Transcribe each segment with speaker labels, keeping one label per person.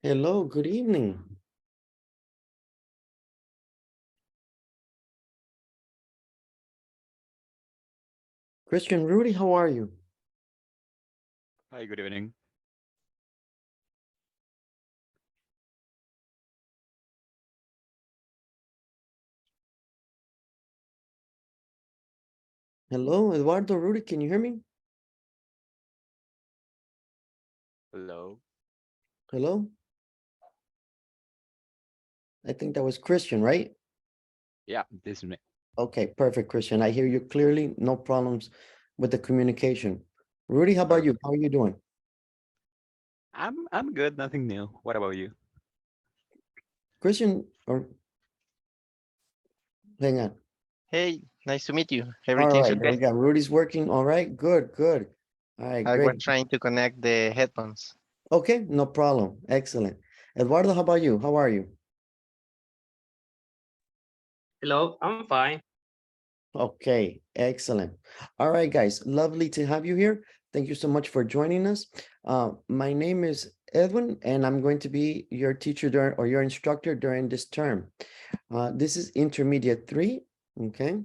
Speaker 1: Hello, good evening. Christian Rudy, how are you?
Speaker 2: Hi, good evening.
Speaker 1: Hello, Eduardo Rudy, can you hear me?
Speaker 2: Hello.
Speaker 1: Hello? I think that was Christian, right?
Speaker 2: Yeah, this is me.
Speaker 1: Okay, perfect, Christian. I hear you clearly. No problems with the communication. Rudy, how about you?
Speaker 2: Perfect.
Speaker 1: How are you doing?
Speaker 2: I'm good, nothing new. What about you?
Speaker 1: Christian, or hang on.
Speaker 3: Hey, nice to meet you.
Speaker 1: All
Speaker 3: Everything's
Speaker 1: right, there
Speaker 3: okay.
Speaker 1: we go. Rudy's working. All right, good, good. All right,
Speaker 3: I
Speaker 1: great.
Speaker 3: was trying to connect the headphones.
Speaker 1: Okay, no problem. Excellent. Eduardo, how about you? How are you?
Speaker 4: Hello, I'm fine.
Speaker 1: Okay, excellent. All right, guys, lovely to have you here. Thank you so much for joining us. My name is Edwin, and I'm going to be your teacher during, or your instructor during this term. This is intermediate 3, okay?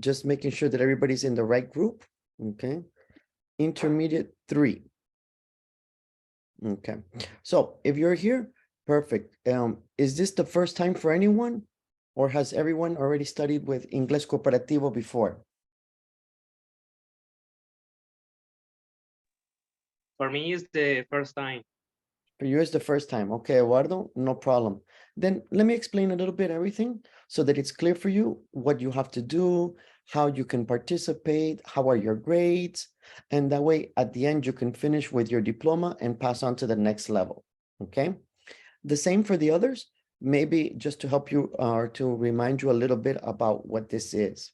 Speaker 1: Just making sure that everybody's in the right group, okay? Intermediate 3, okay? So if you're here, perfect. Is this the first time for anyone, or has everyone already studied with Inglés Cooperativo before?
Speaker 4: For me, it's the first time.
Speaker 1: For you, it's the first time. Okay, Eduardo, no problem. Then let me explain a little bit everything so that it's clear for you what you have to do, how you can participate, how are your grades, and that way at the end you can finish with your diploma and pass on to the next level, okay? The same for the others, maybe just to help you or to remind you a little bit about what this is.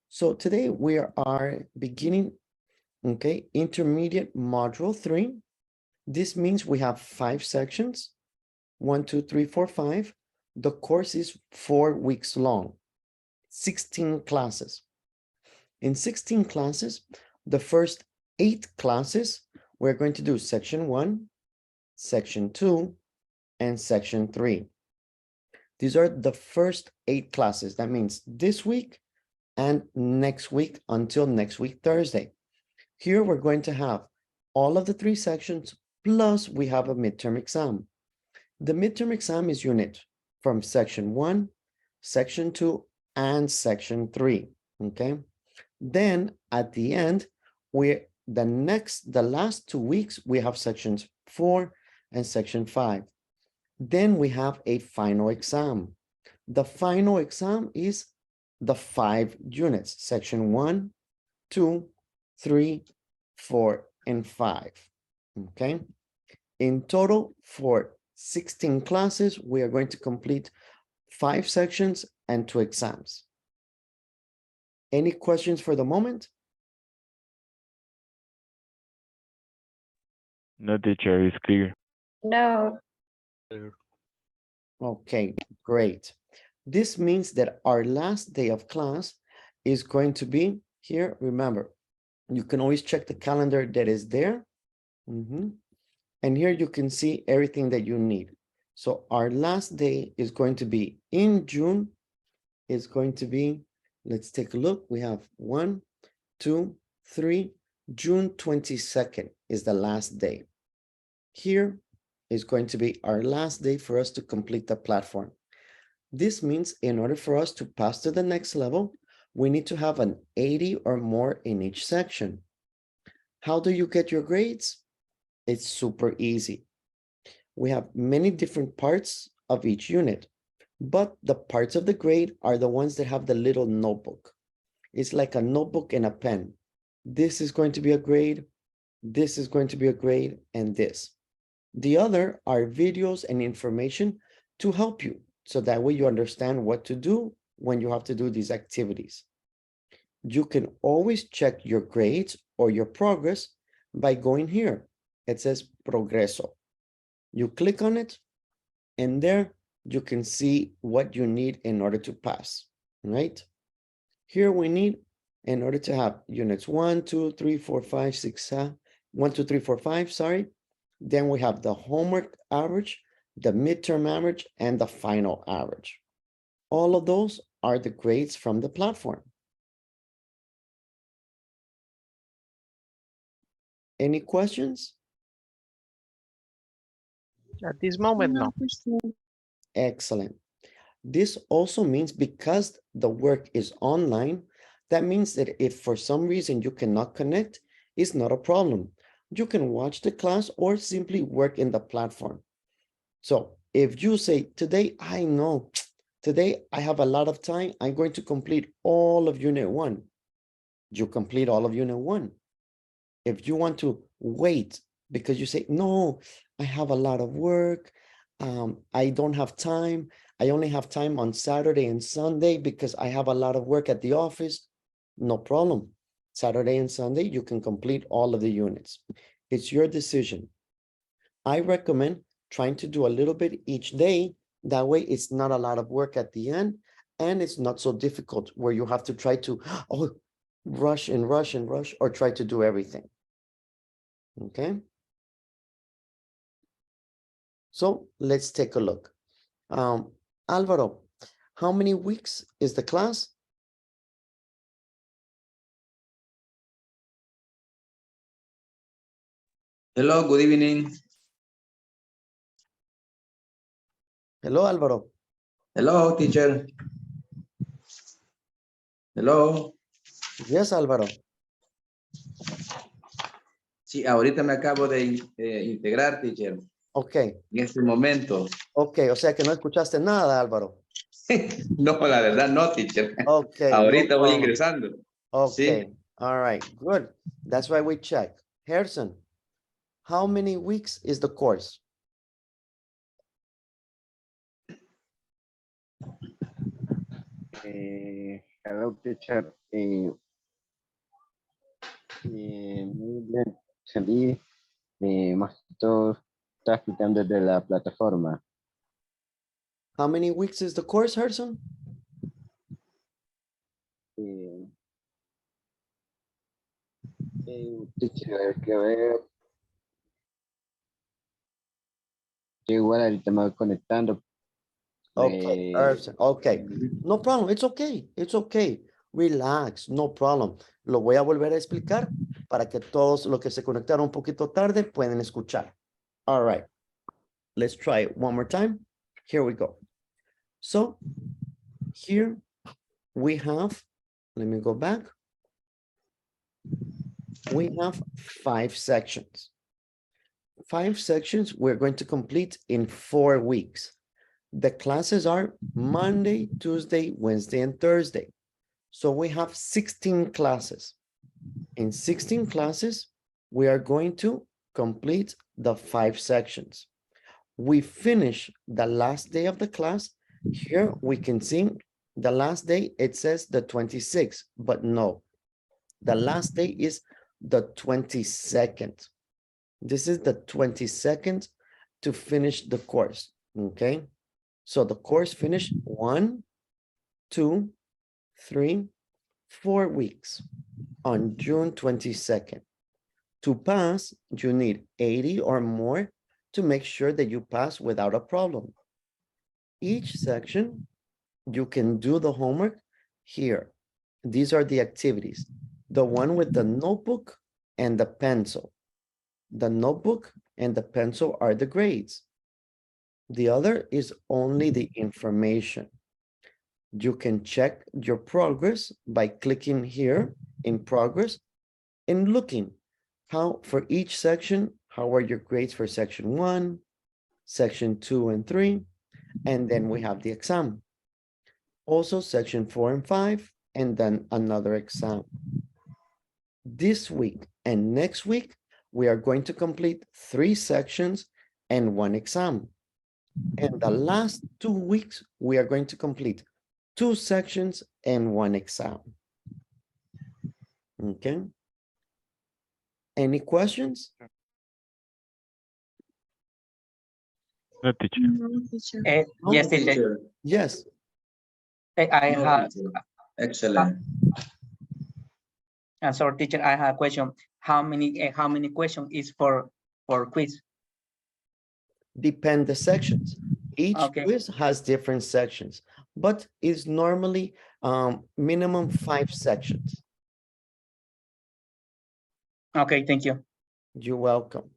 Speaker 1: So today we are beginning, okay, intermediate module 3. This means we have 5 sections, 1, 2, 3, 4, 5. The course is 4 weeks long, 16 classes. In 16 classes, the first 8 classes, we're going to do section 1, section 2, and section 3. These are the first 8 classes. That means this week and next week until next week, Thursday. Here we're going to have all of the 3 sections, plus we have a midterm exam. The midterm exam is unit from section 1, section 2, and section 3, okay? Then at the end, the last 2 weeks, we have sections 4 and section 5. Then we have a final exam. The final exam is the 5 units, section 1, 2, 3, 4, and 5, okay? In total, for 16 classes, we are going to complete 5 sections and 2 exams. Any questions for the moment?
Speaker 5: No, teacher, is clear.
Speaker 6: No,
Speaker 1: Okay, great. This means that our last day of class is going to be here. Remember, you can always check the calendar that is there. And here you can see everything that you need. So our last day is going to be in June. Is going to be, let's take a look. We have 1, 2, 3. June 22nd is the last day. Here is going to be our last day for us to complete the platform. This means in order for us to pass to the next level, we need to have an 80 or more in each section. How do you get your grades? It's super easy. We have many different parts of each unit, but the parts of the grade are the ones that have the little notebook. It's like a notebook and a pen. This is going to be a grade, this is going to be a grade, and this. The other are videos and information to help you, so that way you understand what to do when you have to do these activities. You can always check your grades or your progress by going here. It says Progreso. You click on it, and there you can see what you need in order to pass, right? Here we need, in order to have units 1, 2, 3, 4, 5, 6, 1, 2, 3, 4, 5, sorry. Then we have the homework average the midterm average, and the final average. All of those are the grades from the platform. Any questions?
Speaker 3: At this moment, no.
Speaker 1: Excellent. This also means because the work is online, that means that if for some reason you cannot connect, it's not a problem. You can watch the class or simply work in the platform. So if you say, today, I know, today I have a lot of time, I'm going to complete all of unit 1. You complete all of unit 1. If you want to wait because you say, no, I have a lot of work, I don't have time, I only have time on Saturday and Sunday because I have a lot of work at the office, no problem. Saturday and Sunday, you can complete all of the units. It's your decision. I recommend trying to do a little bit each day. That way it's not a lot of work at the end and it's not so difficult where you have to try to, rush and rush and rush or try to do everything. Okay. So let's take a look. Alvaro, how many weeks is the class?
Speaker 6: Hello, good evening.
Speaker 1: Hello, Alvaro.
Speaker 6: Hello, teacher. Hello.
Speaker 1: Yes, Alvaro.
Speaker 6: Sí, ahorita me acabo de integrar, teacher,
Speaker 1: Ok,
Speaker 6: en este momento.
Speaker 1: ok, o sea que no escuchaste nada, Álvaro.
Speaker 6: No, la verdad no, teacher.
Speaker 1: Ok,
Speaker 6: Ahorita
Speaker 1: no
Speaker 6: voy
Speaker 1: problem.
Speaker 6: ingresando.
Speaker 1: Okay,
Speaker 6: Sí.
Speaker 1: all right, good. That's why we check. Harrison, how many weeks is the course?
Speaker 7: Hello, teacher. Muy bien, salí, más que todo, está quitando de la plataforma.
Speaker 1: How many weeks is the course, Harrison?
Speaker 7: Teacher, hay que ver. Yo igual ahorita me voy conectando.
Speaker 1: Okay, Harrison, okay. No problem, it's okay, it's okay. Relax, no problem. Lo voy a volver a explicar para que todos los que se conectaron un poquito tarde pueden escuchar. All right, let's try it one more time. Here we go. So here we have, let me go back. We have 5 sections. 5 sections we're going to complete in 4 weeks. The classes are Monday, Tuesday, Wednesday, and Thursday. So we have 16 classes. In 16 classes, we are going to complete the 5 sections. We finish the last day of the class. Here we can see the last day, it says the 26th, but no. The last day is the 22nd. This is the 22nd to finish the course, okay? So the course finished 1, 2, 3, 4 weeks on June 22nd. To pass, you need 80 or more to make sure that you pass without a problem. Each section, you can do the homework here. These are the activities. The one with the notebook and the pencil. The notebook and the pencil are the grades. The other is only the information. You can check your progress by clicking here in progress and looking how for each section, how are your grades for section 1, section 2 and 3, and then we have the exam. Also section 4 and 5, and then another exam. This week and next week, we are going to complete 3 sections and 1 exam. And the last 2 weeks, we are going to complete 2 sections and 1 exam. Okay. Any questions?
Speaker 5: No, teacher.
Speaker 1: No?
Speaker 4: Yes, teacher.
Speaker 1: Yes.
Speaker 4: I
Speaker 6: No,
Speaker 4: have,
Speaker 6: teacher. Excellent.
Speaker 4: sorry, teacher, I have a question. How many question is for quiz?
Speaker 1: depend the sections. Each
Speaker 4: Okay.
Speaker 1: quiz has different sections, but is normally minimum 5 sections.
Speaker 4: Okay, thank you.
Speaker 1: You're welcome.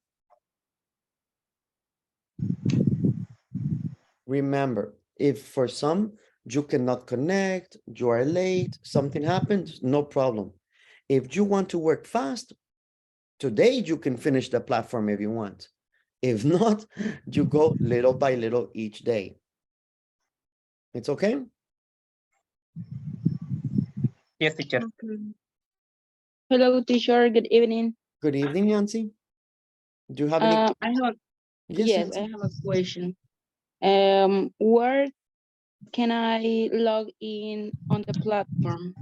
Speaker 1: Remember, if for some you cannot connect, you are late, something happens, no problem. If you want to work fast, today you can finish the platform if you want. If not, you go little by little each day. It's okay?
Speaker 4: Yes, teacher.
Speaker 8: Okay. Hello, teacher. Good evening.
Speaker 1: Good evening, Yancy. Do you have any?
Speaker 8: I have yes, I
Speaker 1: Yancy.
Speaker 8: have a question. Where can I log in on the platform?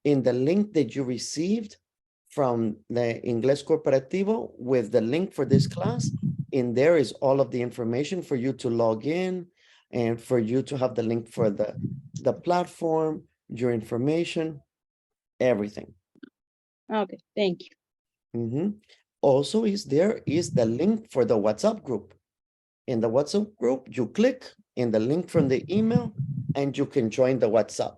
Speaker 1: In the link that you received from the Inglés Corporativo with the link for this class, in there is all of the information for you to log in and for you to have the link for the platform, your information, everything.
Speaker 8: Okay, thank you.
Speaker 1: Mhm. Also is the link for the WhatsApp group. In the WhatsApp group, you click in the link from the email and you can join the WhatsApp.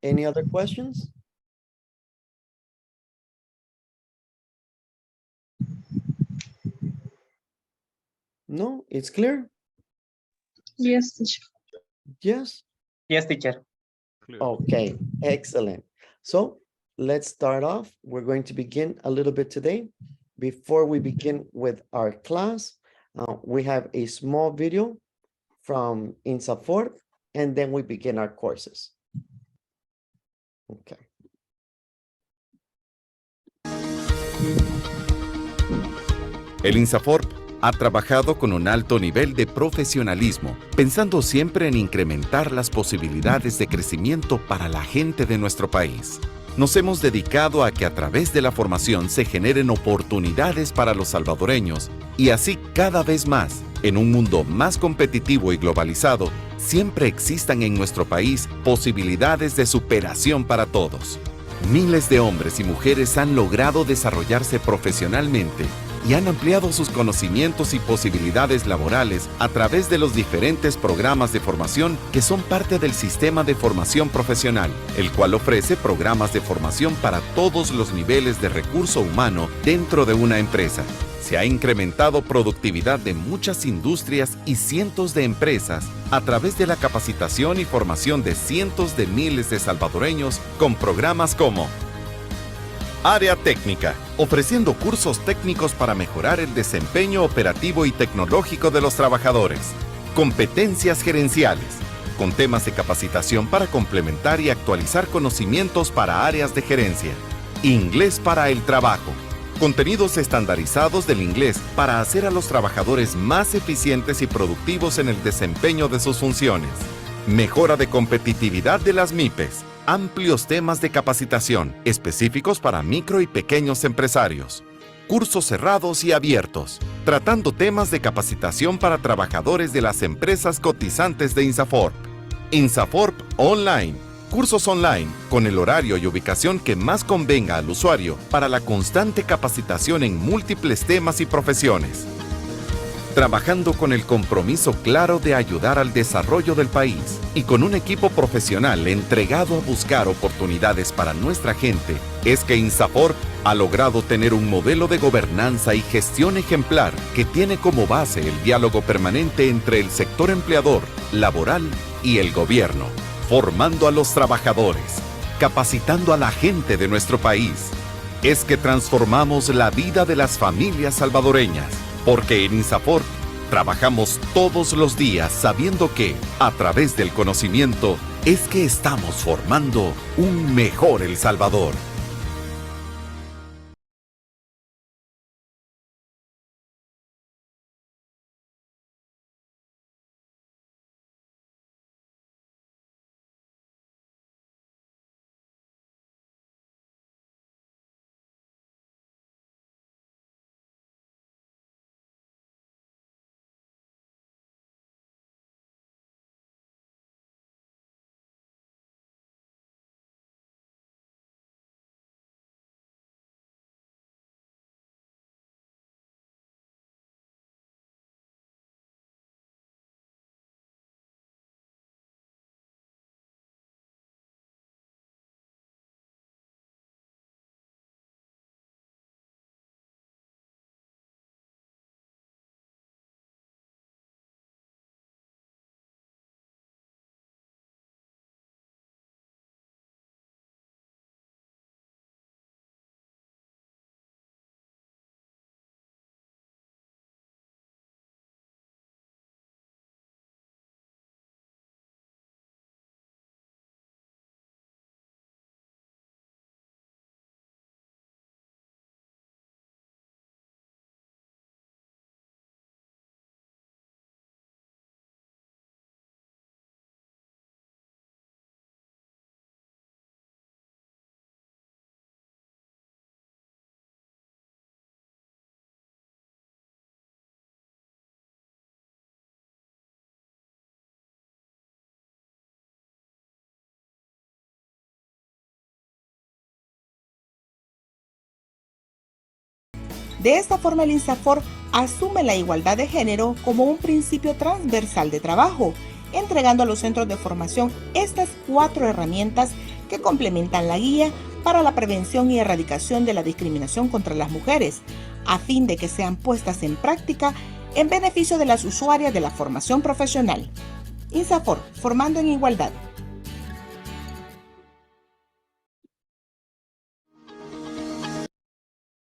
Speaker 1: Any other questions? No, it's clear?
Speaker 8: Yes, teacher.
Speaker 1: Yes?
Speaker 4: Yes, teacher.
Speaker 2: Clear.
Speaker 1: Okay, excellent. So let's start off. We're going to begin a little bit today. Before we begin with our class, we have a small video from INSAFORP, and then we begin our courses. Okay.
Speaker 9: El INSAFORP ha trabajado con un alto nivel de profesionalismo, pensando siempre en incrementar las posibilidades de crecimiento para la gente de nuestro país. Nos hemos dedicado a que a través de la formación se generen oportunidades para los salvadoreños y así cada vez más, en un mundo más competitivo y globalizado, siempre existan en nuestro país posibilidades de superación para todos. Miles de hombres y mujeres han logrado desarrollarse profesionalmente y han ampliado sus conocimientos y posibilidades laborales a través de los diferentes programas de formación que son parte del sistema de formación profesional, el cual ofrece programas de formación para todos los niveles de recurso humano dentro de una empresa. Se ha incrementado productividad de muchas industrias y cientos de empresas a través de la capacitación y formación de cientos de miles de salvadoreños con programas como Área Técnica, ofreciendo cursos técnicos para mejorar el desempeño operativo y tecnológico de los trabajadores. Competencias gerenciales, con temas de capacitación para complementar y actualizar conocimientos para áreas de gerencia. Inglés para el trabajo. Contenidos estandarizados del inglés para hacer a los trabajadores más eficientes y productivos en el desempeño de sus funciones. Mejora de competitividad de las MIPES. Amplios temas de capacitación específicos para micro y pequeños empresarios. Cursos cerrados y abiertos, tratando temas de capacitación para trabajadores de las empresas cotizantes de INSAFORP. INSAFORP Online. Cursos online con el horario y ubicación que más convenga al usuario para la constante capacitación en múltiples temas y profesiones. Trabajando con el compromiso claro de ayudar al desarrollo del país y con un equipo profesional entregado a buscar oportunidades para nuestra gente, es que INSAFORP ha logrado tener un modelo de gobernanza y gestión ejemplar que tiene como base el diálogo permanente entre el sector empleador, laboral y el gobierno, formando a los trabajadores, capacitando a la gente de nuestro país. Es que transformamos la vida de las familias salvadoreñas. Porque en INSAFORP trabajamos todos los días sabiendo que, a través del conocimiento, es que estamos formando un mejor El Salvador.
Speaker 10: De esta forma, el INSAFORP asume la igualdad de género como un principio transversal de trabajo, entregando a los centros de formación estas 4 herramientas que complementan la guía para la prevención y erradicación de la discriminación contra las mujeres, a fin de que sean puestas en práctica en beneficio de las usuarias de la formación profesional. INSAFORP, formando en igualdad.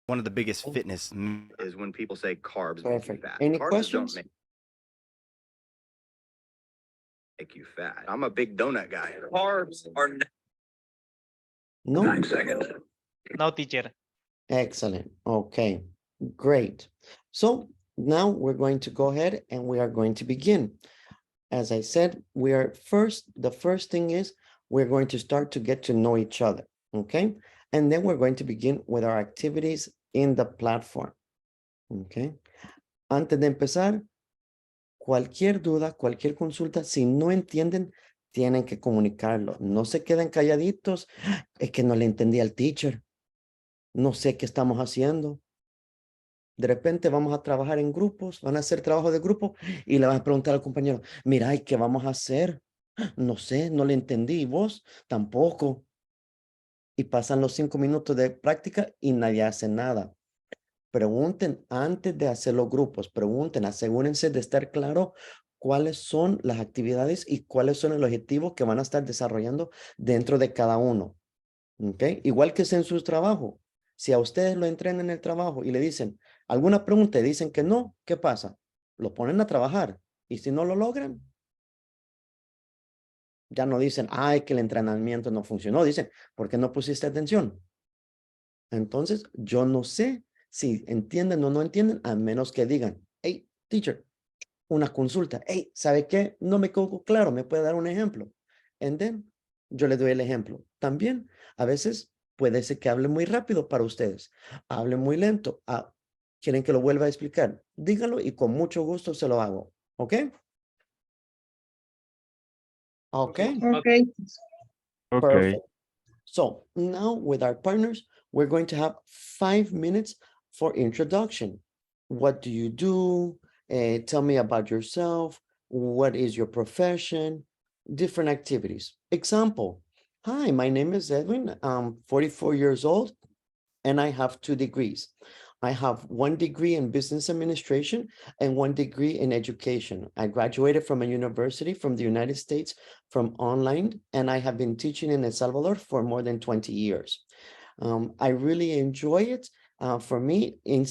Speaker 11: One of the biggest fitness is when people say carbs make you
Speaker 1: Perfect.
Speaker 11: fat.
Speaker 1: Any
Speaker 11: Carbs
Speaker 1: questions?
Speaker 11: don't make you fat. I'm a big donut guy. Carbs are
Speaker 1: No?
Speaker 6: 9 seconds.
Speaker 3: No, teacher.
Speaker 1: Excellent. Okay, great. So now we're going to go ahead and we are going to begin. As I said, the first thing is we're going to start to get to know each other, okay? And then we're going to begin with our activities in the platform, okay? Antes de empezar, cualquier duda, cualquier consulta, si no entienden, tienen que comunicarlo. No se queden calladitos. Es que no le entendí al teacher. No sé qué estamos haciendo. De repente vamos a trabajar en grupos, van a hacer trabajo de grupo y le van a preguntar al compañero, mira, ¿y qué vamos a hacer? No sé, no le entendí. ¿Y vos? Tampoco. Y pasan los 5 minutos de práctica y nadie hace nada. Pregunten antes de hacer los grupos, pregunten, asegúrense de estar claro cuáles son las actividades y cuáles son el objetivo que van a estar desarrollando dentro de cada uno. ¿Ok? Igual que es en su trabajo. Si a ustedes lo entrenan en el trabajo y le dicen alguna pregunta y dicen que no, ¿qué pasa? Lo ponen a trabajar. Y si no lo logran, ya no dicen, ay, que el entrenamiento no funcionó. Dicen, ¿por qué no pusiste atención? Entonces, yo no sé si entienden o no entienden, a menos que digan, hey, teacher, una consulta. Hey, ¿sabe qué? No me quedó claro, ¿me puede dar un ejemplo? And then, yo le doy el ejemplo. También, a veces, puede ser que hable muy rápido para ustedes. Hable muy lento. ¿Quieren que lo vuelva a explicar? Díganlo y con mucho gusto se lo hago. ¿Ok? ¿Ok?
Speaker 4: Okay.
Speaker 5: Okay.
Speaker 1: Perfect. So now with our partners, we're going to have 5 minutes for introduction. What do you do? Tell me about yourself. What is your profession? Different activities. Example. Hi, my name is Edwin. I'm 44 years old and I have 2 degrees. I have 1 degree in business administration and 1 degree in education. I graduated from a university from the United States from online, and I have been teaching in El Salvador for more than 20 years. I really enjoy it. For me, in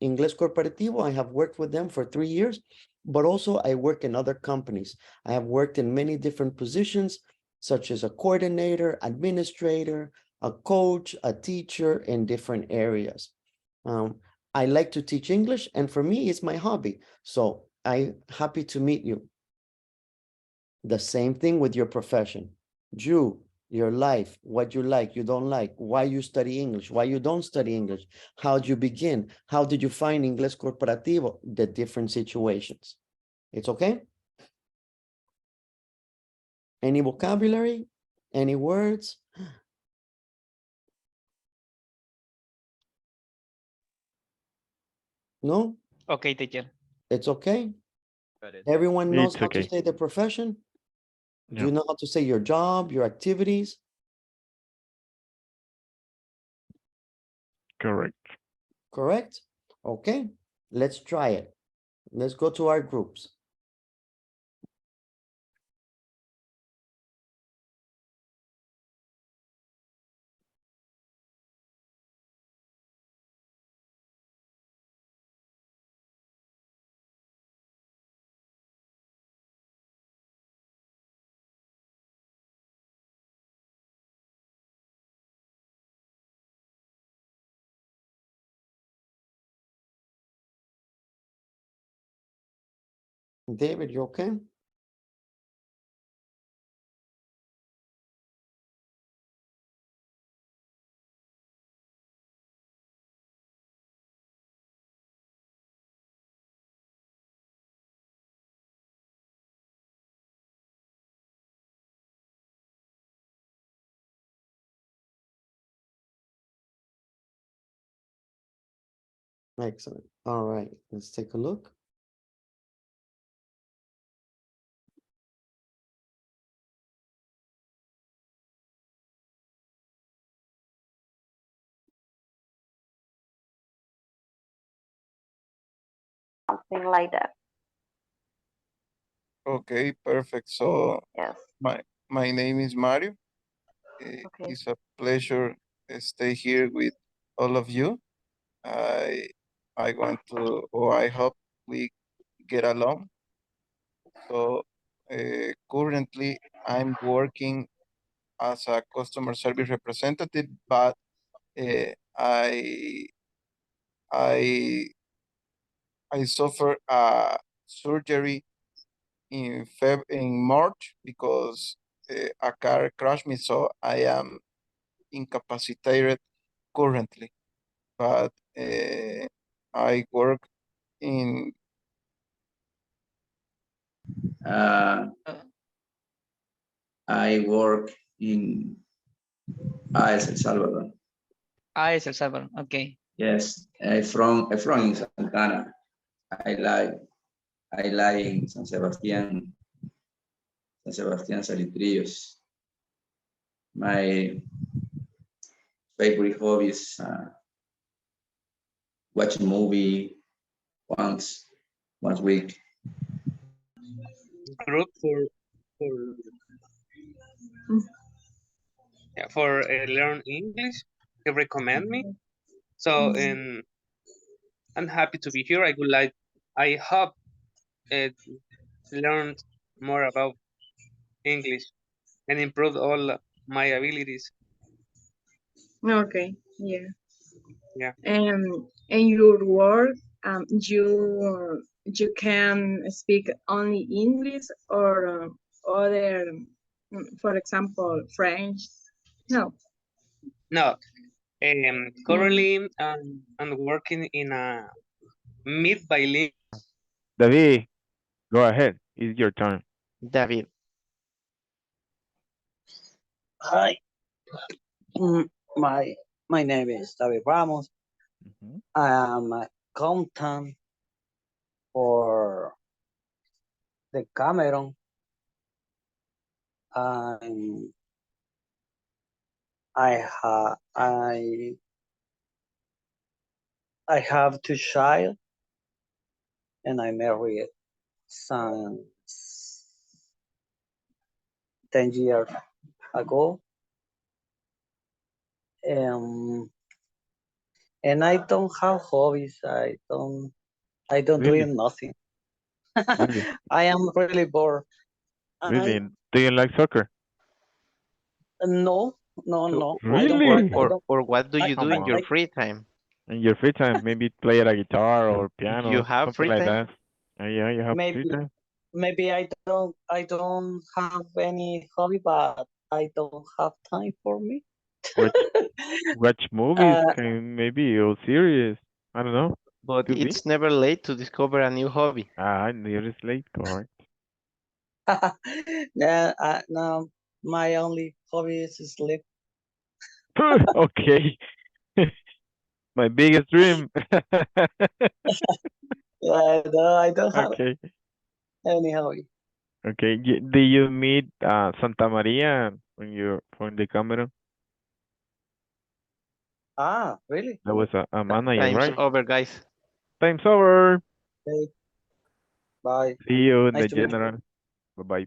Speaker 1: Inglés Corporativo, I have worked with them for 3 years, but also I work in other companies. I have worked in many different positions, such as a coordinator, administrator, a coach, a teacher in different areas. I like to teach English, and for me, it's my hobby. So I'm happy to meet you. The same thing with your profession. You, your life, what you like, you don't like, why you study English, why you don't study English, how did you begin, how did you find Inglés Corporativo, the different situations. It's okay? Any vocabulary, any words? No?
Speaker 3: Okay, teacher.
Speaker 1: It's okay?
Speaker 2: Got it.
Speaker 1: Everyone knows
Speaker 5: It's
Speaker 1: how to
Speaker 5: okay.
Speaker 1: say the profession? Do you
Speaker 5: Yeah.
Speaker 1: know how to say your job, your activities?
Speaker 5: Correct.
Speaker 1: Correct? Okay, let's try it. Let's go to our groups. David, you okay? Excellent. All right, let's take a look.
Speaker 12: Something like that.
Speaker 13: Okay, perfect. So
Speaker 12: Yes.
Speaker 13: my name is Mario.
Speaker 12: Okay.
Speaker 13: It's a pleasure to stay here with all of you. I want to, or I hope we get along. So currently I'm working as a customer service representative, but I suffered a surgery in March because a car crashed me, so I am incapacitated currently. But I work in
Speaker 6: I work in El Salvador.
Speaker 3: Es El Salvador. Okay.
Speaker 6: Yes, I'm from in Santana. I like San Sebastián Salitrillos. My favorite hobby is watch a movie once a week.
Speaker 14: Group for learn English. You recommend me. So I'm happy to be here. I hope learn more about English and improve all my abilities.
Speaker 8: Okay, yeah.
Speaker 14: Yeah.
Speaker 8: In your work, you can speak only English or other, for example, French. No.
Speaker 14: No. Currently, I'm working in a mid-bilingual.
Speaker 5: David, go ahead. It's your turn.
Speaker 15: David.
Speaker 16: Hi. My name is David Ramos. I am a accountant for the Cameroon. I have two child and I married since 10 years ago. And I don't have hobbies. I don't
Speaker 5: Really?
Speaker 16: do nothing.
Speaker 5: Really?
Speaker 16: I am really bored.
Speaker 5: Really? Do you like soccer?
Speaker 16: No.
Speaker 5: Really?
Speaker 15: Or what do you do in your free time?
Speaker 5: In your free time, maybe play a guitar or piano,
Speaker 15: You have
Speaker 5: something
Speaker 15: free
Speaker 5: like
Speaker 15: time?
Speaker 5: that. Yeah, you have free time.
Speaker 16: Maybe I don't have any hobby, but I don't have time for me.
Speaker 5: Watch movies, maybe, or series. I don't know.
Speaker 15: But
Speaker 5: Could be.
Speaker 15: it's never late to discover a new hobby.
Speaker 5: Near is late, correct.
Speaker 16: Yeah, no, my only hobby is sleep.
Speaker 5: Okay. My biggest dream.
Speaker 16: No, I don't have
Speaker 5: Okay.
Speaker 16: any hobby.
Speaker 5: Okay. Do you meet Santa Maria when you're from the Cameroon?
Speaker 16: Really?
Speaker 5: That was a manager,
Speaker 15: Time's
Speaker 5: right?
Speaker 15: over, guys.
Speaker 5: Time's over.
Speaker 16: Okay. Bye.
Speaker 5: See you in
Speaker 16: Nice
Speaker 5: the
Speaker 16: to meet you.
Speaker 5: general. Bye-bye.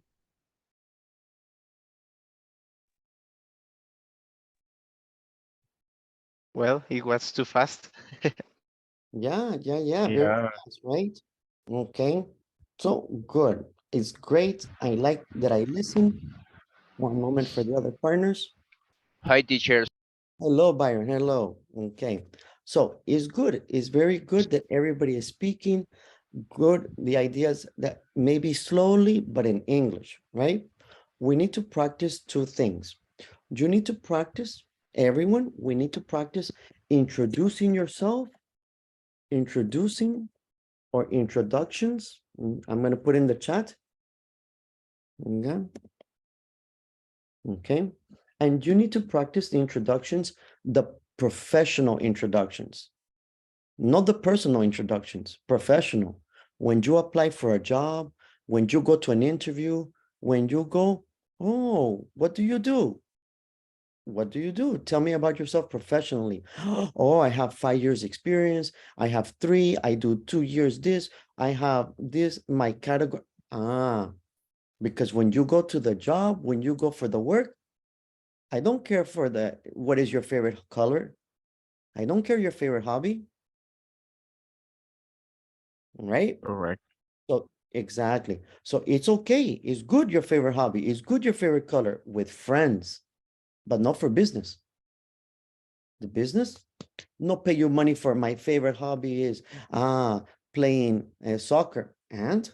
Speaker 15: Well, it was too fast.
Speaker 1: Yeah.
Speaker 5: Yeah.
Speaker 1: Very fast, right? Okay. So good. It's great. I like that I listen. One moment for the other partners.
Speaker 17: Hi, teachers.
Speaker 1: Hello, Byron. Hello. Okay. So it's good. It's very good that everybody is speaking. Good. The ideas that maybe slowly, but in English, right? We need to practice two things. You need to practice, everyone, we need to practice introducing yourself, introducing or introductions. I'm going to put in the chat. Okay. And you need to practice the introductions, the professional introductions. Not the personal introductions, professional. When you apply for a job, when you go to an interview, when you go, oh, what do you do? What do you do? Tell me about yourself professionally. Oh, I have 5 years experience. I have 3. I do 2 years this. I have this, my category. Because when you go to the job, when you go for the work, I don't care for what is your favorite color. I don't care your favorite hobby. Right?
Speaker 5: Correct.
Speaker 1: So exactly. So it's okay. It's good your favorite hobby. It's good your favorite color with friends, but not for business. The business, no pay you money for my favorite hobby is playing soccer, and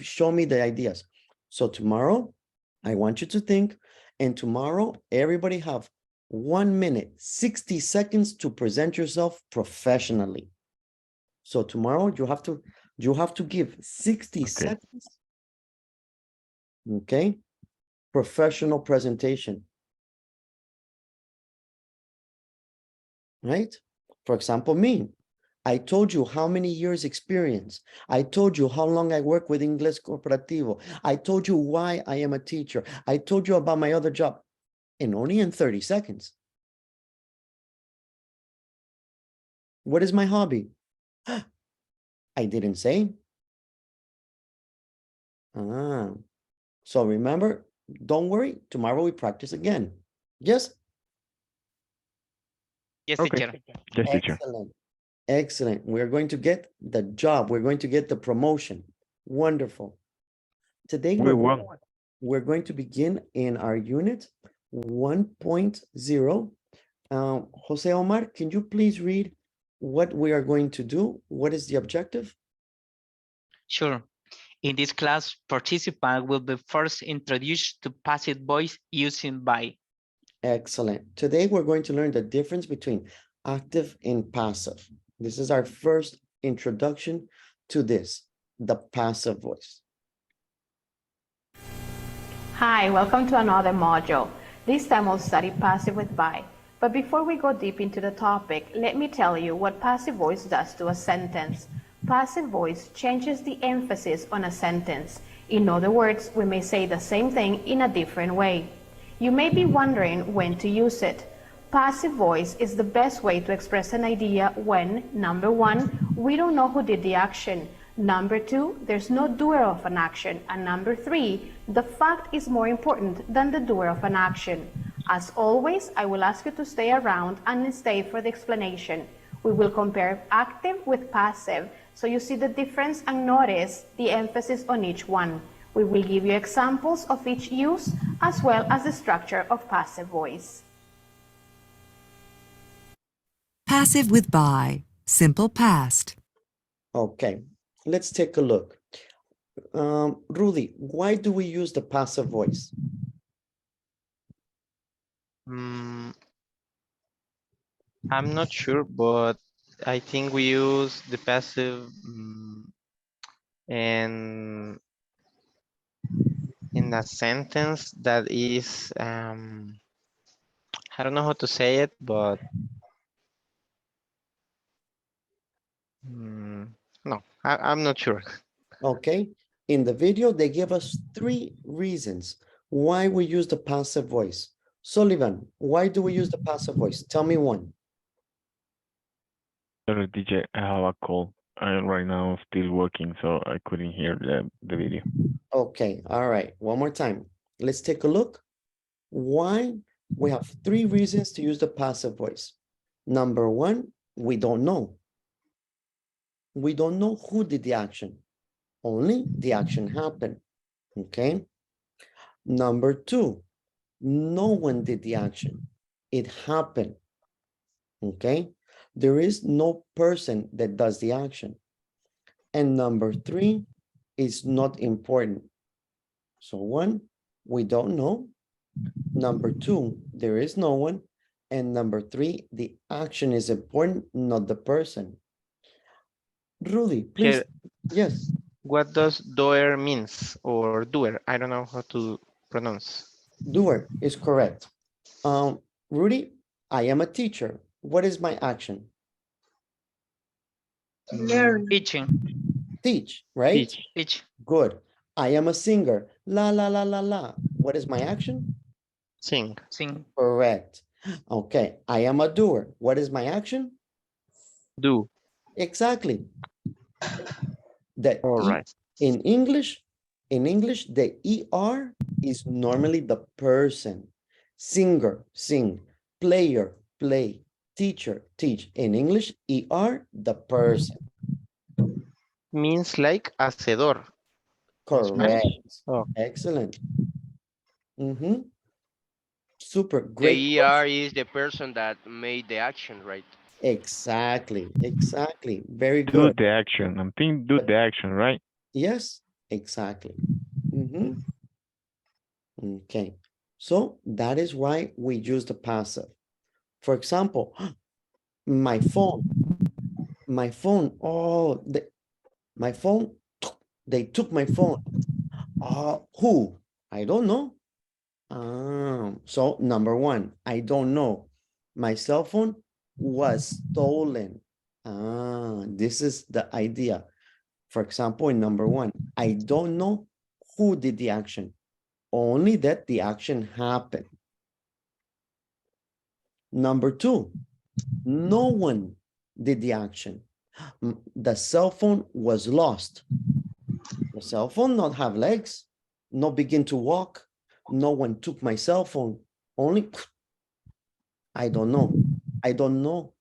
Speaker 1: show me the ideas. So tomorrow, I want you to think, and tomorrow everybody have 1 minute, 60 seconds to present yourself professionally. So tomorrow you have to give 60 seconds. Okay. Professional presentation. Right? For example, me. I told you how many years experience. I told you how long I work with Ingles Corporativo. I told you why I am a teacher. I told you about my other job, and only in 30 seconds. What is my hobby? I didn't say. So remember, don't worry. Tomorrow we practice again. Yes?
Speaker 3: Yes,
Speaker 5: Okay.
Speaker 3: teacher.
Speaker 5: Yes, teacher.
Speaker 1: Excellent. Excellent. We're going to get the job. We're going to get the promotion. Wonderful. Today we're going to begin in our unit 1.0. Jose Omar, can you please read what we are going to do? What is the objective?
Speaker 3: Sure. In this class, participant will be first introduced to passive voice using by.
Speaker 1: Excellent. Today we're going to learn the difference between active and passive. This is our first introduction to this, the passive voice.
Speaker 17: Hi, welcome to another module. This time we'll study passive with by. But before we go deep into the topic, let me tell you what passive voice does to a sentence. Passive voice changes the emphasis on a sentence. In other words, we may say the same thing in a different way. You may be wondering when to use it. Passive voice is the best way to express an idea when, number 1, we don't know who did the action. Number 2, there's no doer of an action. And number 3, the fact is more important than the doer of an action. As always, I will ask you to stay around and stay for the explanation. We will compare active with passive, so you see the difference and notice the emphasis on each one. We will give you examples of each use, as well as the structure of passive voice.
Speaker 18: Passive with by, simple past.
Speaker 1: Okay, let's take a look. Rudy, why do we use the passive voice?
Speaker 15: I'm not sure, but I think we use the passive and in a sentence that is, I don't know how to say it, but no, I'm not sure.
Speaker 1: Okay, in the video, they give us 3 reasons why we use the passive voice. Sullivan, why do we use the passive voice? Tell me one.
Speaker 5: Sorry, DJ, I have a call. I'm right now still working, so I couldn't hear the video.
Speaker 1: Okay, all right, one more time. Let's take a look. Why? We have 3 reasons to use the passive voice. Number 1, we don't know. We don't know who did the action. Only the action happened. Okay. Number 2, no one did the action. It happened. Okay. There is no person that does the action. And number 3 is not important. So 1, we don't know. Number 2, there is no one. And number 3, the action is important, not the person. Rudy, please.
Speaker 15: Here,
Speaker 1: yes.
Speaker 15: What does doer means, or doer? I don't know how to pronounce.
Speaker 1: Doer is correct. Rudy, I am a teacher. What is my action?
Speaker 8: Learn.
Speaker 3: Teaching.
Speaker 1: Teach, right?
Speaker 3: Teach.
Speaker 1: Good. I am a singer. La, la, la, la, la. What is my action?
Speaker 15: Sing.
Speaker 3: Sing.
Speaker 1: Correct. Okay. I am a doer. What is my action?
Speaker 15: Do.
Speaker 1: Exactly.
Speaker 15: All right.
Speaker 1: In English, the ER is normally the person. Singer, sing. Player, play. Teacher, teach. In English, ER, the person.
Speaker 15: Means like hacedor.
Speaker 1: Correct.
Speaker 15: Oh.
Speaker 1: Excellent. Super great.
Speaker 19: The ER is the person that made the action, right?
Speaker 1: Exactly. Very
Speaker 5: Do
Speaker 1: good.
Speaker 5: the action. I'm thinking do the action, right?
Speaker 1: Yes, exactly. Okay. So that is why we use the passive. For example, my phone. Oh, my phone. They took my phone. Who? I don't know. So number one, I don't know. My cell phone was stolen. This is the idea. For example, in number one, I don't know who did the action, only that the action happened. Number two, no one did the action. The cell phone was lost. The cell phone not have legs, not begin to walk. No one took my cell phone. Only, I don't know.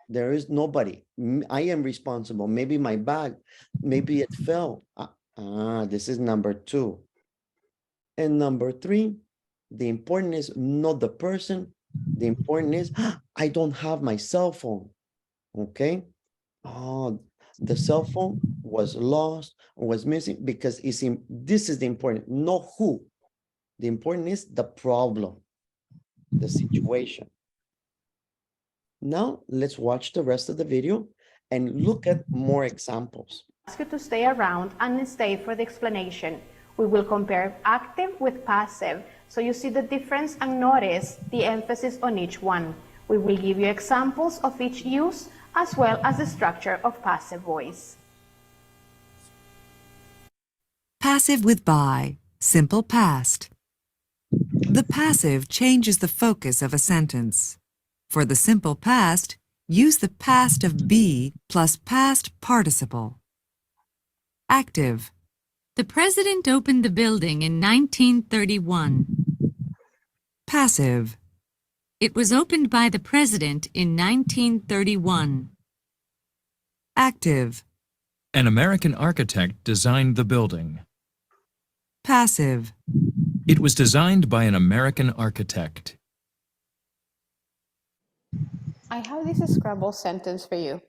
Speaker 1: There is nobody. I am responsible. Maybe my bag, maybe it fell. This is number two. And number three, the important is not the person. The important is I don't have my cell phone. Okay. The cell phone was lost or was missing because this is the important, not who. The important is the problem, the situation. Now let's watch the rest of the video and look at more examples.
Speaker 17: Ask you to stay around and stay for the explanation. We will compare active with passive, so you see the difference and notice the emphasis on each one. We will give you examples of each use as well as the structure of passive voice.
Speaker 18: Passive with by, simple past. The passive changes the focus of a sentence. For the simple past, use the past of be plus past participle. Active.
Speaker 20: The president opened the building in 1931.
Speaker 18: Passive.
Speaker 20: It was opened by the president in 1931.
Speaker 18: Active.
Speaker 21: An American architect designed the building.
Speaker 18: Passive.
Speaker 21: It was designed by an American architect.
Speaker 17: I have this Scrabble sentence for you.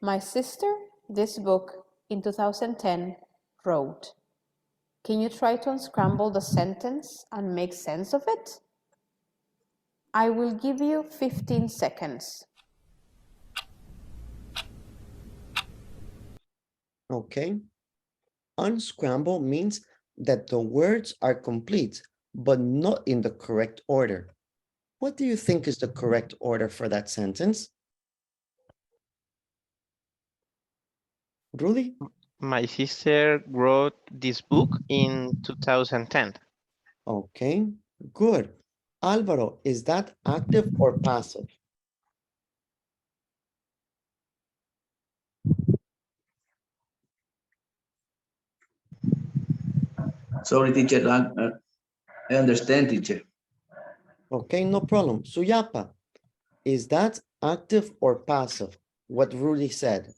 Speaker 17: My sister, this book in 2010, wrote. Can you try to unscramble the sentence and make sense of it? I will give you 15 seconds.
Speaker 1: Okay. Unscramble means that the words are complete, but not in the correct order. What do you think is the correct order for that sentence? Rudy?
Speaker 15: My sister wrote this book in 2010.
Speaker 1: Okay, good. Alvaro, is that active or passive?
Speaker 6: Sorry, teacher. I understand, teacher.
Speaker 1: Okay, no problem. Suyapa, is that active or passive? What Rudy said.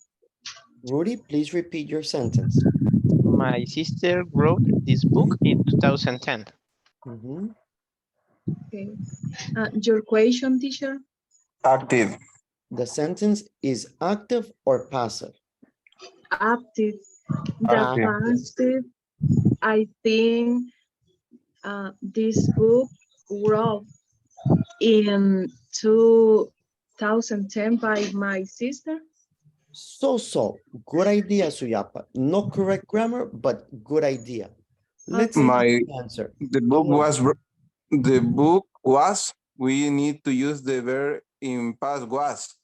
Speaker 1: Rudy, please repeat your sentence.
Speaker 15: My sister wrote this book in 2010.
Speaker 8: Okay. Your question, teacher?
Speaker 13: Active.
Speaker 1: The sentence is active or passive?
Speaker 8: Active. The
Speaker 1: Active.
Speaker 8: passive, I think this book wrote in 2010 by my sister.
Speaker 1: So, good idea, Suyapa. Not correct grammar, but good idea. Let's see
Speaker 13: My
Speaker 1: the answer.
Speaker 13: the book was we need to use the verb in past was.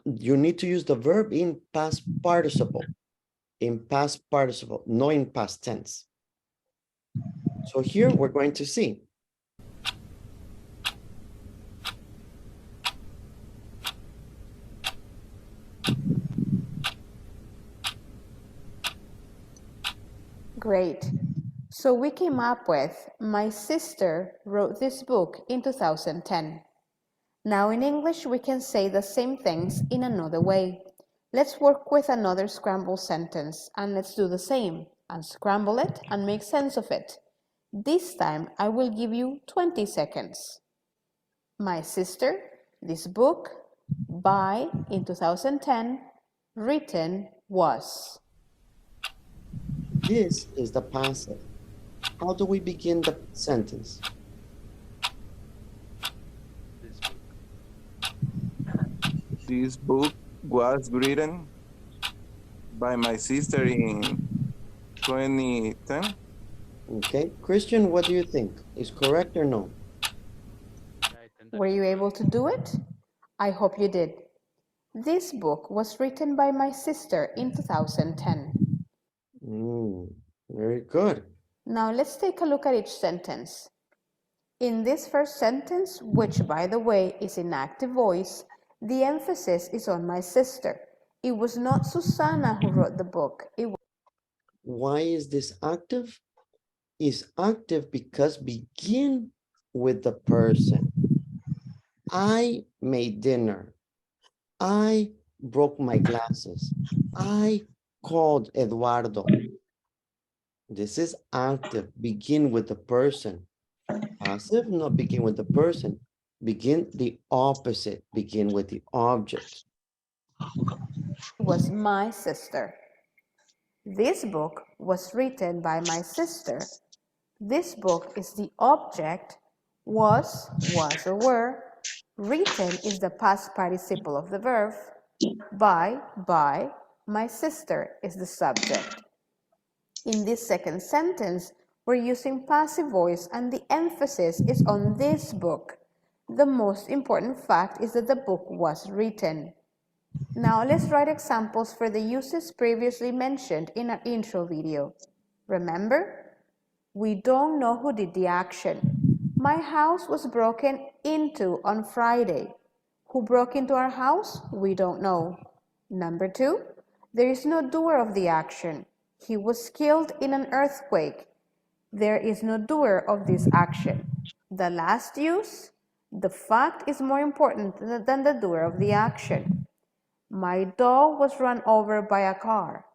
Speaker 1: You need to use the verb in past participle. In past participle, not in past tense. So here we're going to see.
Speaker 17: Great. So we came up with, my sister wrote this book in 2010. Now in English, we can say the same things in another way. Let's work with another scrambled sentence and let's do the same. Unscramble it and make sense of it. This time, I will give you 20 seconds. My sister, this book, by, in 2010, written, was.
Speaker 1: This is the passive. How do we begin the sentence?
Speaker 13: This book was written by my sister in 2010.
Speaker 1: Okay, Christian, what do you think? Is correct or no?
Speaker 17: Were you able to do it? I hope you did. This book was written by my sister in 2010.
Speaker 1: Very good.
Speaker 17: Now let's take a look at each sentence. In this first sentence, which by the way is in active voice, the emphasis is on my sister. It was not Susanna who wrote the book.
Speaker 1: Why is this active? Is active because begin with the person. I made dinner. I broke my glasses. I called Eduardo. This is active. Begin with the person. Passive, not begin with the person. Begin the opposite. Begin with the object.
Speaker 17: Was my sister. This book was written by my sister. This book is the object. Was or were. Written is the past participle of the verb. By, my sister is the subject. In this second sentence, we're using passive voice and the emphasis is on this book. The most important fact is that the book was written. Now let's write examples for the uses previously mentioned in our intro video. Remember? We don't know who did the action. My house was broken into on Friday. Who broke into our house? We don't know. Number 2, there is no doer of the action. He was killed in an earthquake. There is no doer of this action. The last use, the fact is more important than the doer of the action. My dog was run over by a car.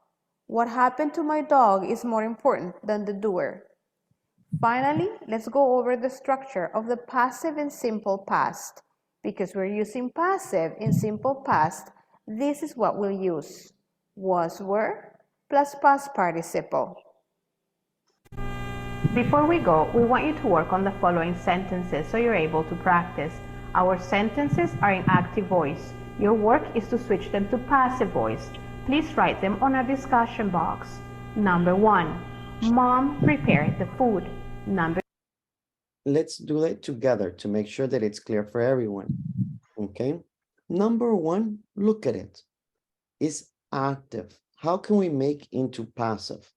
Speaker 17: What happened to my dog is more important than the doer. Finally, let's go over the structure of the passive in simple past. Because we're using passive in simple past, this is what we'll use. Was, were, plus past participle. Before we go, we want you to work on the following sentences so you're able to practice. Our sentences are in active voice. Your work is to switch them to passive voice. Please write them on our discussion box. Number 1, Mom prepared the food.
Speaker 1: Let's do it together to make sure that it's clear for everyone. Okay. Number 1, look at it. It's active. How can we make into passive?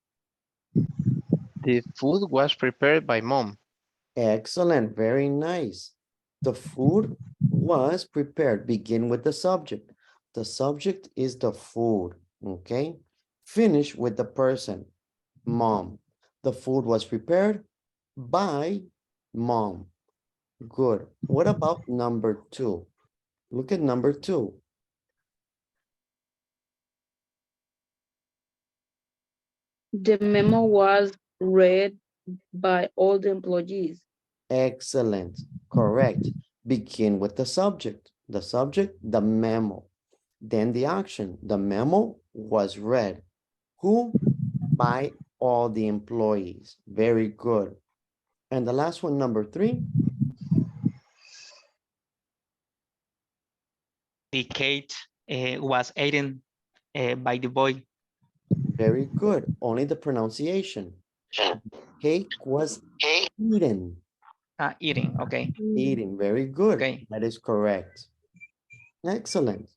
Speaker 15: The food was prepared by mom.
Speaker 1: Excellent. Very nice. The food was prepared. Begin with the subject. The subject is the food. Okay. Finish with the person. Mom. The food was prepared by mom. Good. What about number 2? Look at number 2.
Speaker 8: The memo was read by all the employees.
Speaker 1: Excellent. Correct. Begin with the subject. The subject, the memo. Then the action. The memo was read. Who? By all the employees. Very good. And the last one, number 3.
Speaker 3: The cake was eaten by the boy.
Speaker 1: Very good. Only the pronunciation. Cake was eaten.
Speaker 3: Eating, okay.
Speaker 1: Eating, very good.
Speaker 3: Okay.
Speaker 1: That is correct. Excellent.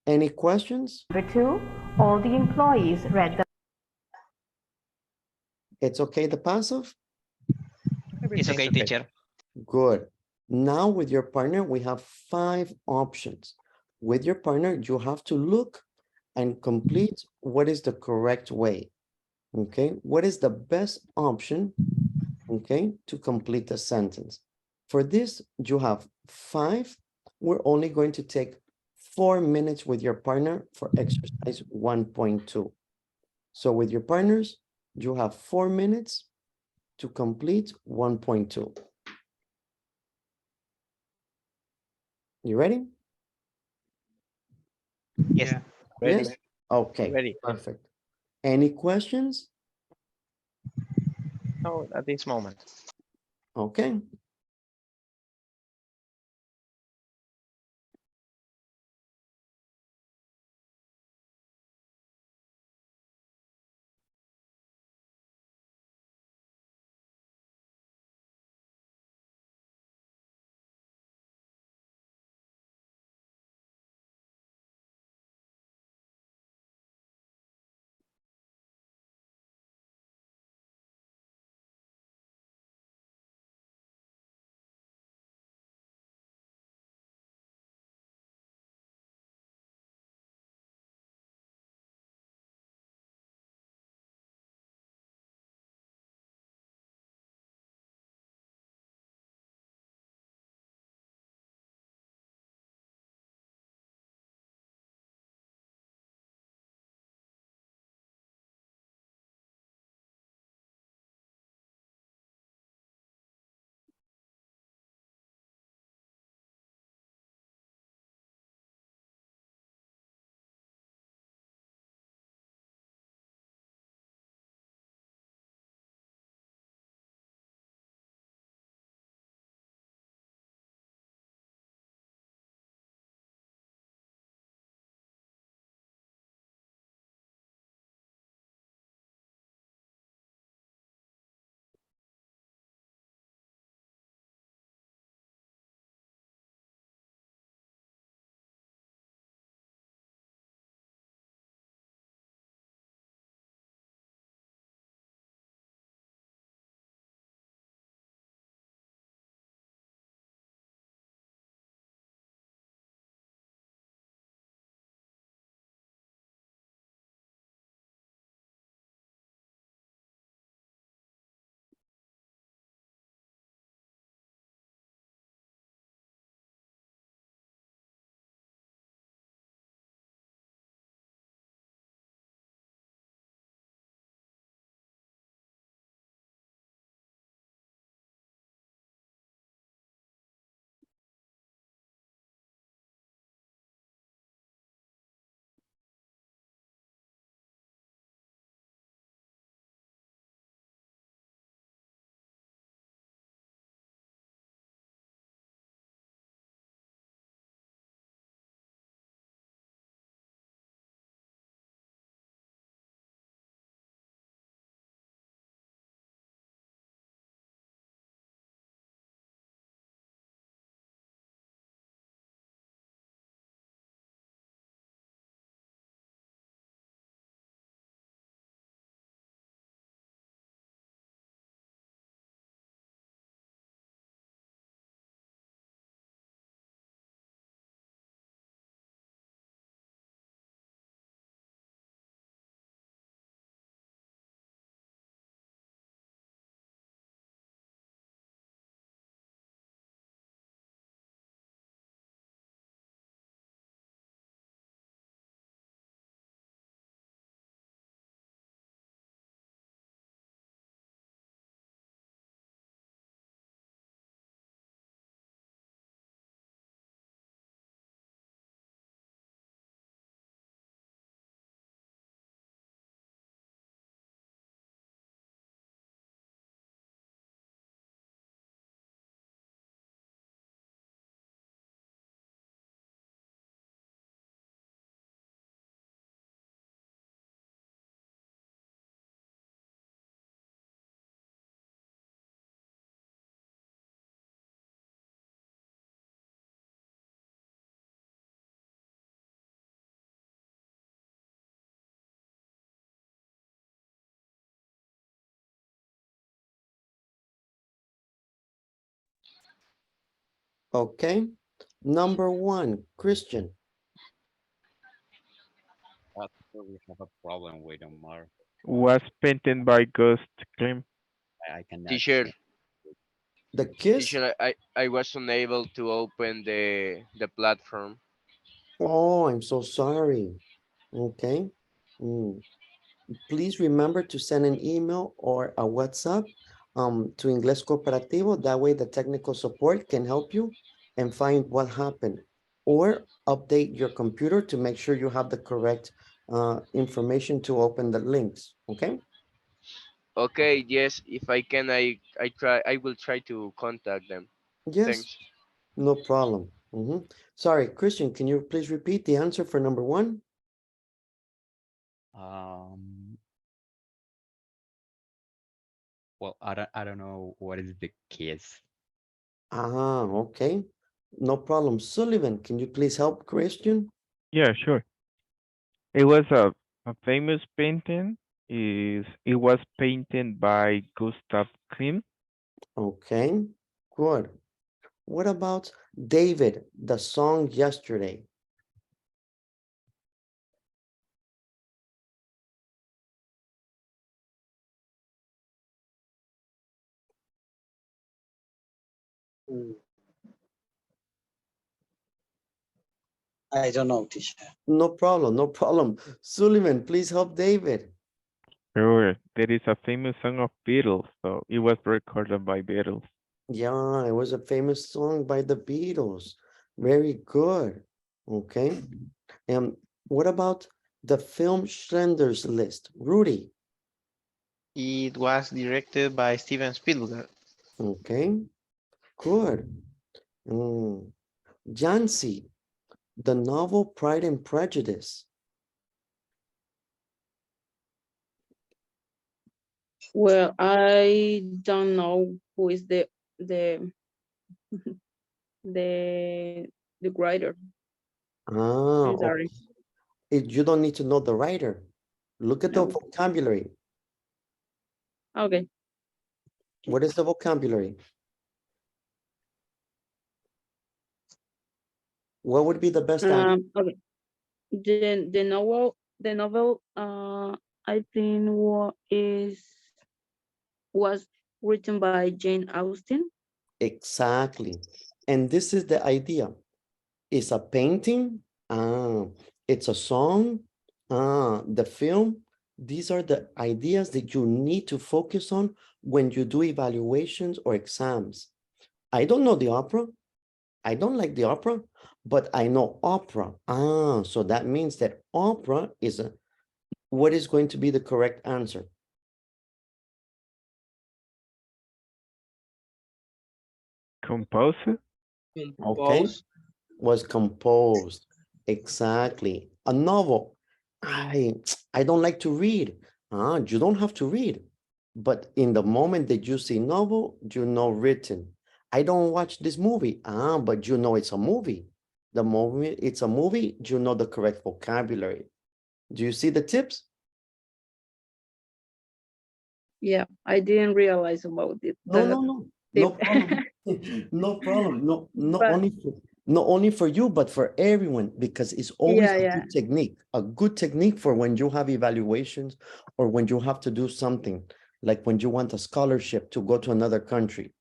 Speaker 1: Any questions?
Speaker 17: Number 2, all the employees read the
Speaker 1: It's okay, the passive?
Speaker 3: It's okay, teacher.
Speaker 1: Good. Now with your partner, we have 5 options. With your partner, you have to look and complete what is the correct way. Okay, what is the best option, okay, to complete the sentence? For this, you have 5. We're only going to take 4 minutes with your partner for exercise 1.2. So with your partners, you have 4 minutes to complete 1.2. You ready?
Speaker 3: Yes.
Speaker 14: Yeah.
Speaker 15: Ready.
Speaker 1: Yes? Okay,
Speaker 15: Ready.
Speaker 1: perfect. Any questions?
Speaker 15: No, at this moment.
Speaker 1: Okay. Okay. Number 1, Christian.
Speaker 2: That's where we have a problem with Omar.
Speaker 5: Was painted by Ghost Klim.
Speaker 2: I cannot.
Speaker 19: Teacher,
Speaker 1: The kiss?
Speaker 19: teacher, I was unable to open the platform.
Speaker 1: Oh, I'm so sorry. Okay. Please remember to send an email or a WhatsApp to Inglés Cooperativo. That way the technical support can help you and find what happened. Or update your computer to make sure you have the correct information to open the links. Okay?
Speaker 19: Okay, yes, if I can, I will try to contact them.
Speaker 1: Yes.
Speaker 19: Thanks.
Speaker 1: No problem. Sorry, Christian, can you please repeat the answer for number 1?
Speaker 2: Well, I don't know what is the kiss.
Speaker 1: Okay. No problem. Sullivan, can you please help Christian?
Speaker 5: Yeah, sure. It was a famous painting. It was painted by Gustav Klimt.
Speaker 1: Okay, good. What about David, the song Yesterday?
Speaker 16: I don't know, teacher.
Speaker 1: No problem, no problem. Sullivan, please help David.
Speaker 5: Sure. There is a famous song of Beatles, so it was recorded by Beatles.
Speaker 1: Yeah, it was a famous song by the Beatles. Very good. Okay. And what about the film Schindler's List? Rudy.
Speaker 15: It was directed by Steven Spielberg.
Speaker 1: Okay, good. Jancy, the novel Pride and Prejudice.
Speaker 8: Well, I don't know who is the the writer. I'm sorry.
Speaker 1: You don't need to know the writer. Look at the vocabulary.
Speaker 8: Okay.
Speaker 1: What is the vocabulary? What would be the best answer?
Speaker 8: Okay. The novel I think was written by Jane Austen.
Speaker 1: Exactly. And this is the idea. It's a painting. It's a song. The film. These are the ideas that you need to focus on when you do evaluations or exams. I don't know the opera. I don't like the opera, but I know opera. So that means that opera is what is going to be the correct answer?
Speaker 5: Composer?
Speaker 1: Okay, was composed. Exactly. A novel. I don't like to read. You don't have to read. But in the moment that you see novel, you know written. I don't watch this movie. But you know it's a movie. The moment it's a movie, you know the correct vocabulary. Do you see the tips?
Speaker 8: Yeah, I didn't realize about it.
Speaker 1: No problem. No problem. Not only for you, but for everyone, because it's always a good technique. A good technique for when you have evaluations or when you have to do something, like when you want a scholarship to go to another country.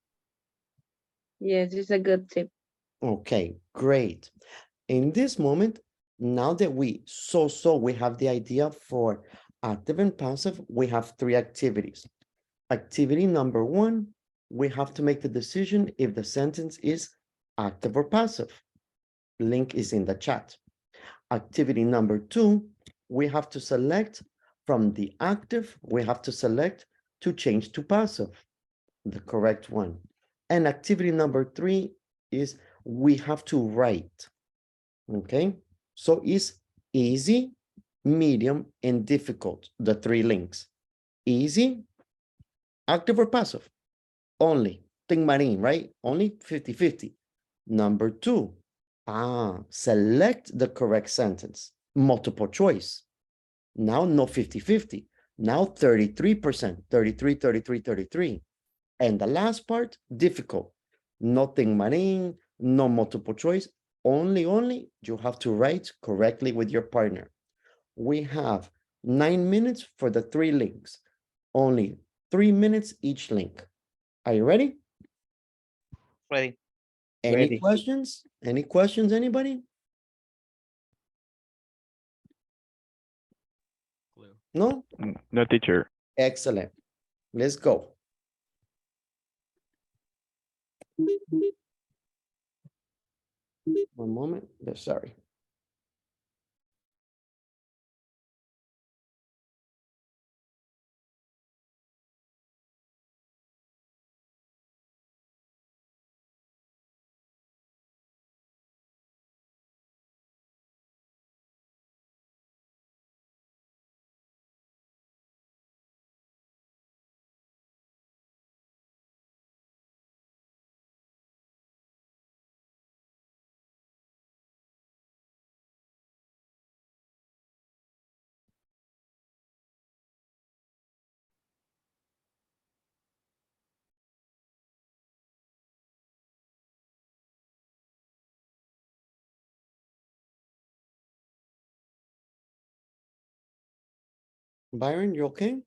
Speaker 8: Yes, it's a good tip.
Speaker 1: Okay, great. In this moment, now that we have the idea for active and passive, we have 3 activities. Activity number 1, we have to make the decision if the sentence is active or passive. Link is in the chat. Activity number 2, we have to select from the active, we have to select to change to passive, the correct one. And activity number 3 is we have to write. Okay, so it's easy, medium, and difficult, the 3 links. Easy, active or passive? Only. Think marine, right? Only 50-50. Number 2, select the correct sentence. Multiple choice. Now no 50-50. Now 33%, 33. And the last part, difficult. No think marine, No multiple choice. Only you have to write correctly with your partner. We have 9 minutes for the 3 links. Only 3 minutes each link. Are you ready?
Speaker 4: Ready.
Speaker 1: Any
Speaker 4: Ready.
Speaker 1: questions? Any questions, anybody? No?
Speaker 5: No, teacher.
Speaker 1: Excellent. Let's go. One moment. Sorry. Byron, you okay?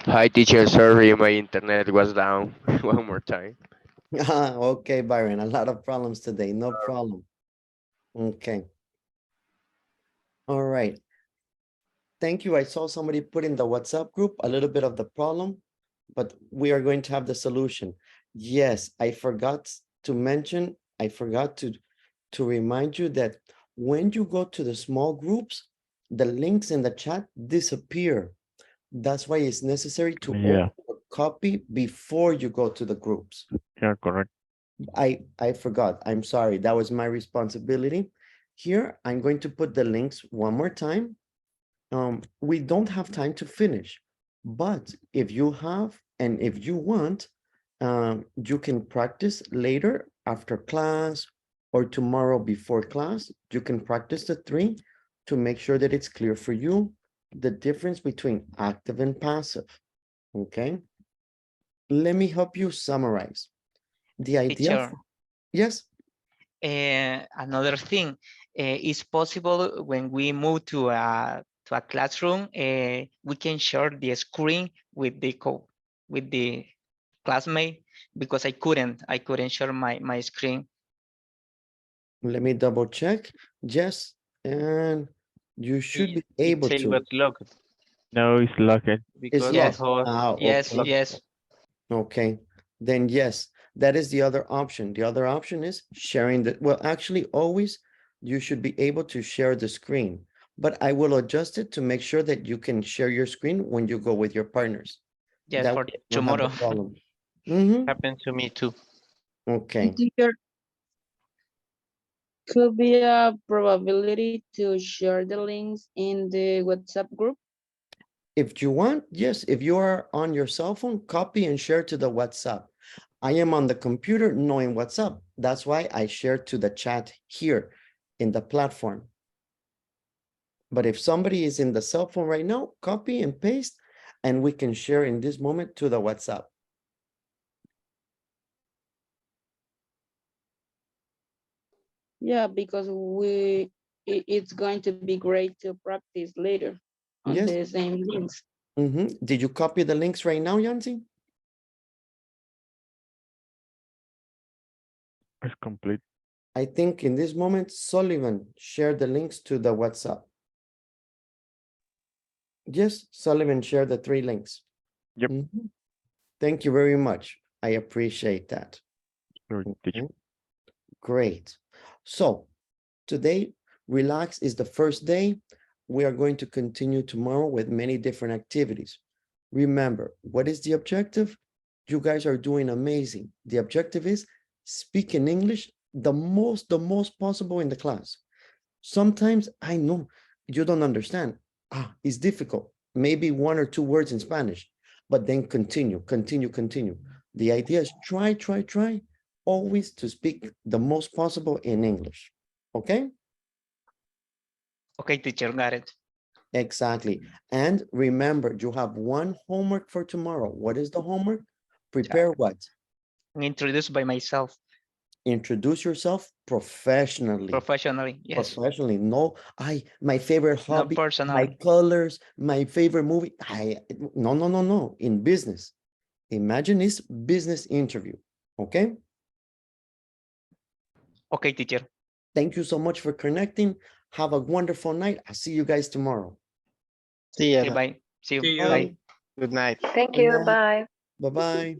Speaker 19: Hi, teacher. Sorry, my internet was down. One more time.
Speaker 1: Okay, Byron, a lot of problems today. No problem. Okay. All right. Thank you. I saw somebody put in the WhatsApp group a little bit of the problem, but we are going to have the solution. Yes, I forgot to mention, I forgot to remind you that when you go to the small groups, the links in the chat disappear. That's why it's necessary to
Speaker 5: Yeah.
Speaker 1: open a copy before you go to the groups.
Speaker 5: Yeah, correct.
Speaker 1: I forgot. I'm sorry. That was my responsibility. Here, I'm going to put the links one more time. We don't have time to finish, but if you have and if you want, you can practice later after class or tomorrow before class. You can practice the 3 to make sure that it's clear for you the difference between active and passive. Okay. Let me help you summarize. The idea.
Speaker 3: Teacher.
Speaker 1: Yes.
Speaker 3: Another thing is possible when we move to a classroom, we can share the screen with the classmate, because I couldn't share my screen.
Speaker 1: Let me double check. Yes, and you should be able
Speaker 15: It
Speaker 1: to.
Speaker 15: was locked.
Speaker 5: No, it's locked.
Speaker 15: Because
Speaker 1: yes.
Speaker 15: of
Speaker 3: Yes,
Speaker 1: okay.
Speaker 3: yes.
Speaker 1: Okay, then yes, that is the other option. The other option is sharing the, well, actually always you should be able to share the screen, but I will adjust it to make sure that you can share your screen when you go with your partners.
Speaker 3: Yeah,
Speaker 1: That
Speaker 3: for
Speaker 1: way you don't have
Speaker 3: tomorrow.
Speaker 1: the problem. Mhm.
Speaker 15: happened to me too.
Speaker 1: Okay.
Speaker 8: Teacher, could be a probability to share the links in the WhatsApp group.
Speaker 1: If you want, yes, if you are on your cell phone, copy and share to the WhatsApp. I am on the computer knowing what's up. That's why I share to the chat here in the platform. But if somebody is in the cell phone right now, copy and paste, and we can share in this moment to the WhatsApp.
Speaker 8: Yeah, because it's going to be great to practice later on
Speaker 1: Yes.
Speaker 8: the same links.
Speaker 1: Did you copy the links right now, Yancy?
Speaker 5: It's complete.
Speaker 1: I think in this moment, Sullivan shared the links to the WhatsApp. Yes, Sullivan shared the 3 links.
Speaker 5: Yep.
Speaker 1: Thank you very much. I appreciate that.
Speaker 5: Sure, teacher.
Speaker 1: Great. So today, relax is the first day. We are going to continue tomorrow with many different activities. Remember, what is the objective? You guys are doing amazing. The objective is speak in English the most possible in the class. Sometimes I know you don't understand. It's difficult. Maybe 1 or 2 words in Spanish, but then continue. The idea is try always to speak the most possible in English. Okay?
Speaker 3: Okay, teacher, got it.
Speaker 1: Exactly. And remember, you have 1 homework for tomorrow. What is the homework? Prepare what?
Speaker 3: Introduced by myself.
Speaker 1: Introduce yourself professionally.
Speaker 3: Professionally, yes.
Speaker 1: Professionally. No, my favorite hobby,
Speaker 3: Not personally.
Speaker 1: my colors, my favorite movie. No. In business. Imagine this business interview. Okay?
Speaker 3: Okay, teacher.
Speaker 1: Thank you so much for connecting. Have a wonderful night. I'll see you guys tomorrow.
Speaker 15: See ya.
Speaker 3: Okay, bye. See you.
Speaker 14: See you.
Speaker 3: Bye.
Speaker 15: Good night.
Speaker 12: Thank
Speaker 1: Good
Speaker 12: you.
Speaker 1: night.
Speaker 12: Bye.
Speaker 1: Bye-bye.